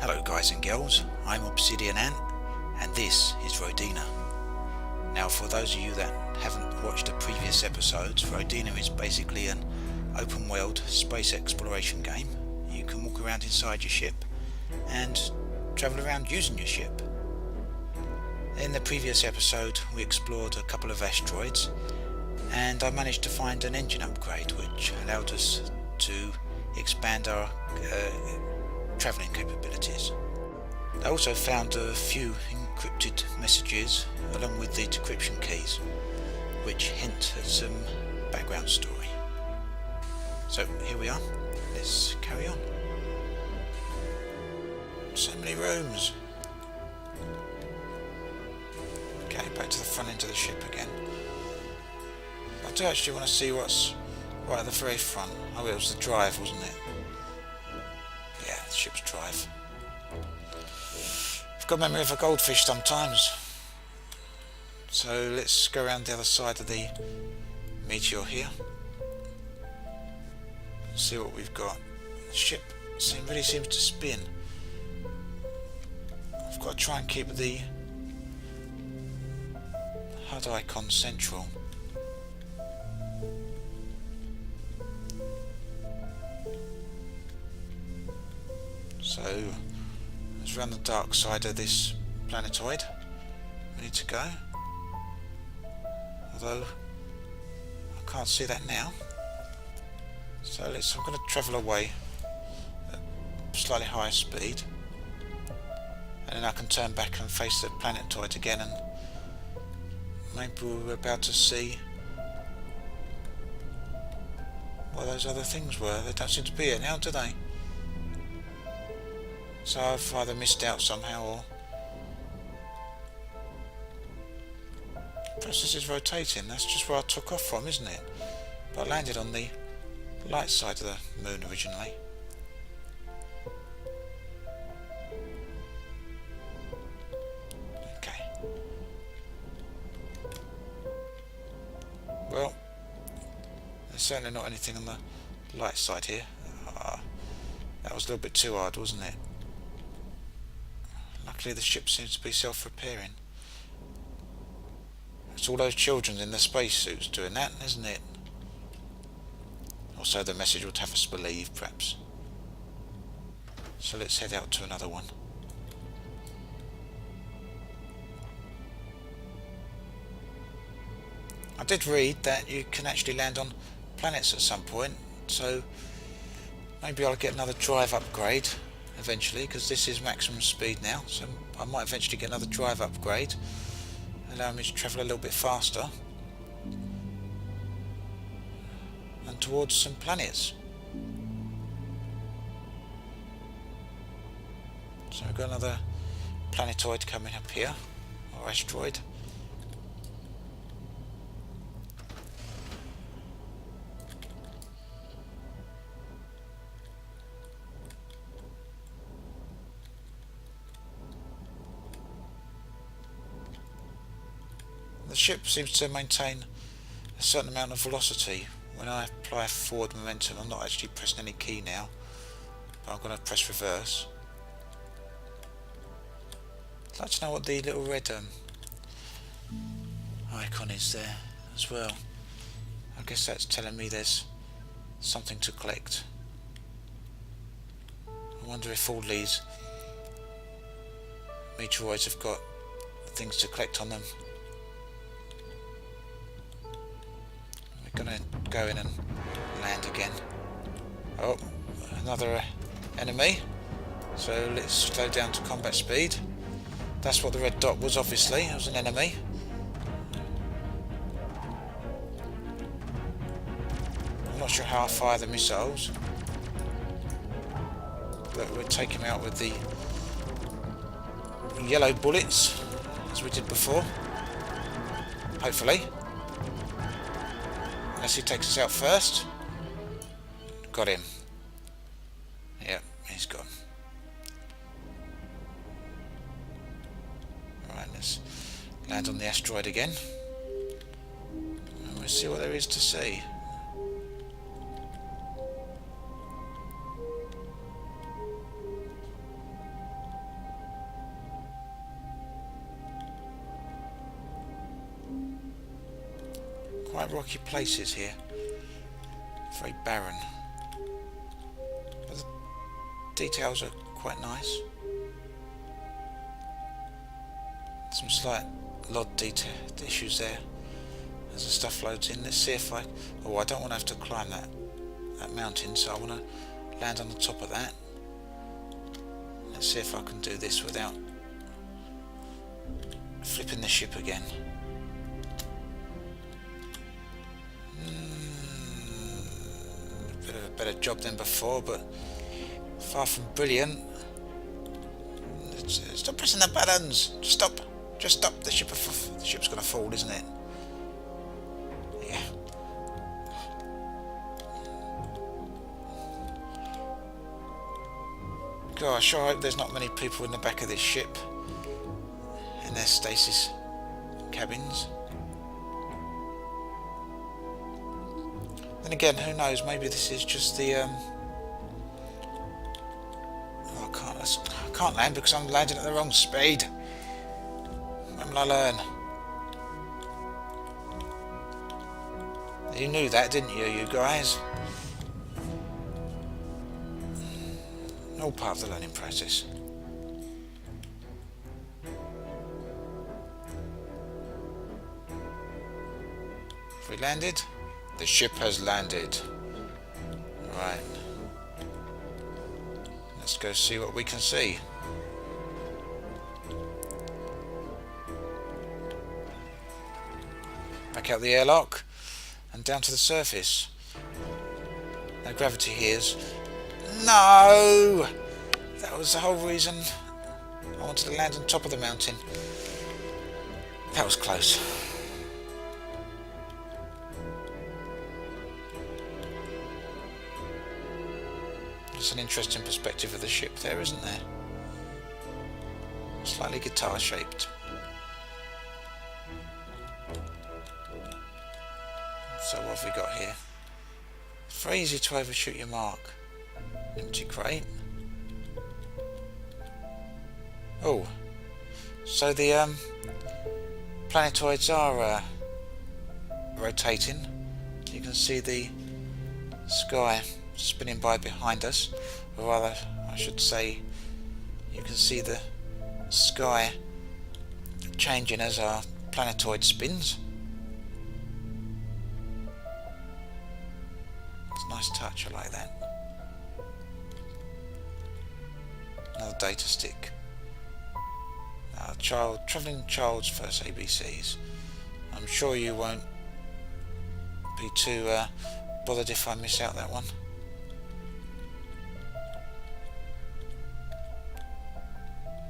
Hello guys and girls, I'm Obsidian Ant and this is Rodina. Now for those of you that haven't watched the previous episodes, Rodina is basically an open world space exploration game. You can walk around inside your ship and travel around using your ship. In the previous episode we explored a couple of asteroids and I managed to find an engine upgrade which allowed us to expand our travelling capabilities. I also found a few encrypted messages along with the decryption keys which hint at some background story. So here we are, let's carry on. So many rooms. Okay, back to the front end of the ship again. I do actually want to see what's right at the very front. Oh, it was the drive, wasn't it? Yeah, the ship's drive. I've got a memory of a goldfish sometimes. So let's go around the other side of the meteor here. See what we've got. The ship really seems to spin. I've got to try and keep the HUD icon central. So, it's around the dark side of this planetoid we need to go. Although, I can't see that now. So I'm going to travel away at slightly higher speed. And then I can turn back and face the planetoid again and maybe we're about to see what those other things were. They don't seem to be here now, do they? So I've either missed out somehow or perhaps this is rotating. That's just where I took off from, isn't it? But I landed on the light side of the moon originally. Okay. Well, there's certainly not anything on the light side here. That was a little bit too hard, wasn't it? Luckily the ship seems to be self-repairing. It's all those children in the spacesuits doing that, isn't it? Also the message would have us believe, perhaps. So let's head out to another one. I did read that you can actually land on planets at some point, so maybe I'll get another drive upgrade eventually, because this is maximum speed now, so I might eventually get another drive upgrade, allow me to travel a little bit faster and towards some planets. So we've got another planetoid coming up here, or asteroid. The ship seems to maintain a certain amount of velocity. When I apply forward momentum, I'm not actually pressing any key now, but I'm going to press reverse. I'd like to know what the little red icon is there as well. I guess that's telling me there's something to collect. I wonder if all these meteoroids have got things to collect on them. We're going to go in and land again. Oh, another enemy. So let's slow down to combat speed. That's what the red dot was, obviously. It was an enemy. I'm not sure how I fire the missiles, but we'll take him out with the yellow bullets, as we did before. Hopefully. Unless he takes us out first. Got him. Yep, he's gone. Right, let's land on the asteroid again. And we'll see what there is to see. quite rocky places here. Very barren. But the details are quite nice. Some slight odd detail issues there as the stuff loads in. Let's see if I don't want to have to climb that mountain, so I want to land on the top of that. Let's see if I can do this without flipping the ship again. A bit of a better job than before, but far from brilliant. Stop pressing the buttons. Just stop. The ship's gonna fall, isn't it? Yeah. Gosh, I hope there's not many people in the back of this ship in their stasis cabins. Then again, who knows? Maybe this is just the I can't land because I'm landing at the wrong speed. When will I learn? You knew that, didn't you guys? All part of the learning process. Have we landed? The ship has landed. Right. Let's go see what we can see. Back out the airlock and down to the surface. No gravity here's. No! That was the whole reason I wanted to land on top of the mountain. That was close. It's an interesting perspective of the ship there, isn't there? Slightly guitar shaped. So what have we got here? It's very easy to overshoot your mark. Empty crate. Oh, so the planetoids are rotating. You can see the sky spinning by behind us, or rather, I should say, you can see the sky changing as our planetoid spins. It's a nice touch, I like that. Another data stick. Travelling child's first ABCs. I'm sure you won't be too bothered if I miss out that one.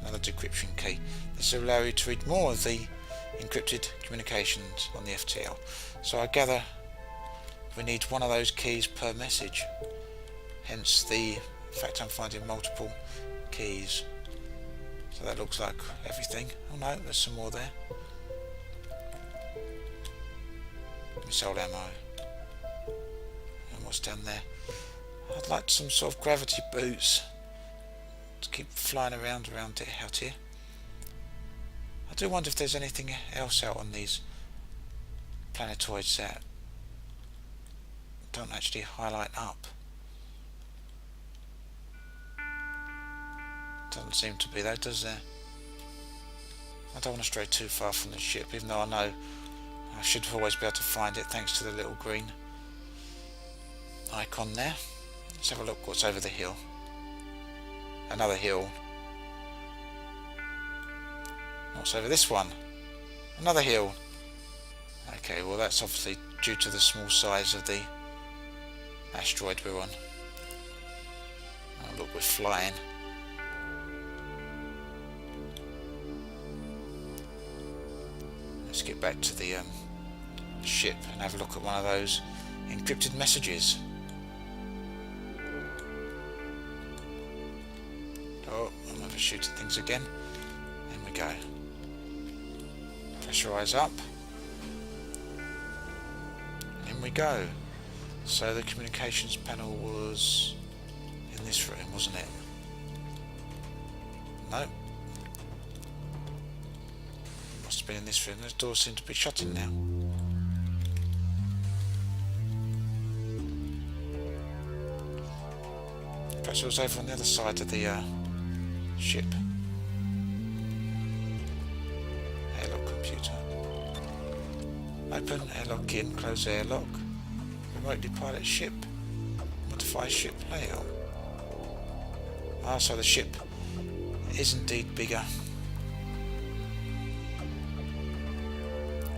Another decryption key. This will allow you to read more of the encrypted communications on the FTL. So I gather we need one of those keys per message. Hence the fact I'm finding multiple keys. So that looks like everything. Oh no, there's some more there. Missile ammo. And what's down there? I'd like some sort of gravity boots to keep flying around it out here. I do wonder if there's anything else out on these planetoids that don't actually highlight up. Doesn't seem to be though, does there? I don't want to stray too far from the ship, even though I know I should always be able to find it thanks to the little green icon there. Let's have a look what's over the hill. Another hill. What's over this one? Another hill. Okay, well that's obviously due to the small size of the asteroid we're on. Oh look, we're flying. Let's get back to the ship and have a look at one of those encrypted messages. Oh, I'm overshooting things again. There we go. Pressurise up. In we go. So the communications panel was in this room, wasn't it? No. Must have been in this room. Those doors seem to be shutting now. Right, so it's over on the other side of the ship. Airlock computer. Open, airlock in, close airlock. Remotely pilot ship. Modify ship layout. Ah, so the ship is indeed bigger.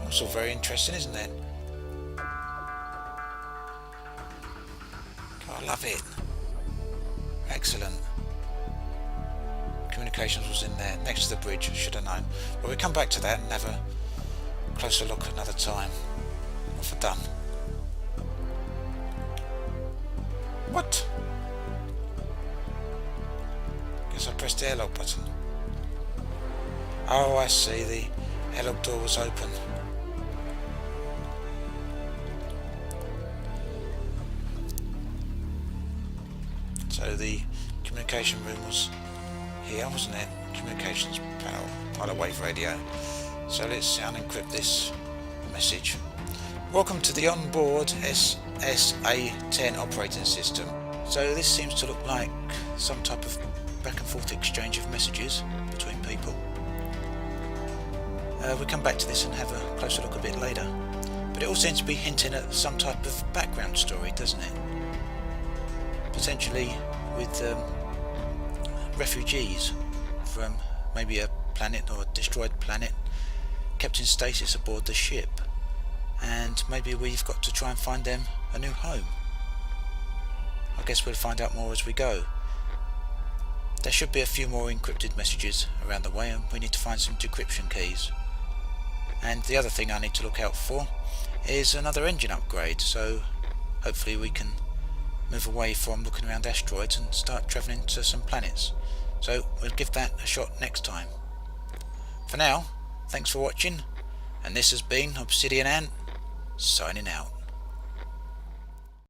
Also very interesting, isn't it? Oh, I love it. Excellent. Communications was in there, next to the bridge, should have known. But we'll come back to that and have a closer look another time. What have I done? What? Guess I pressed the airlock button. Oh, I see, the airlock door was open. So the communication room was here, wasn't it? Communications panel, pilot wave radio. So let's unencrypt this message. Welcome to the onboard SSA-10 operating system. So this seems to look like some type of back and forth exchange of messages between people. We'll come back to this and have a closer look a bit later. But it all seems to be hinting at some type of background story, doesn't it? Potentially with refugees from maybe a planet or a destroyed planet kept in stasis aboard the ship, and maybe we've got to try and find them a new home. I guess we'll find out more as we go. There should be a few more encrypted messages around the way, and we need to find some decryption keys. And the other thing I need to look out for is another engine upgrade, so hopefully we can move away from looking around asteroids and start travelling to some planets. So we'll give that a shot next time. For now, thanks for watching, and this has been Obsidian Ant, signing out.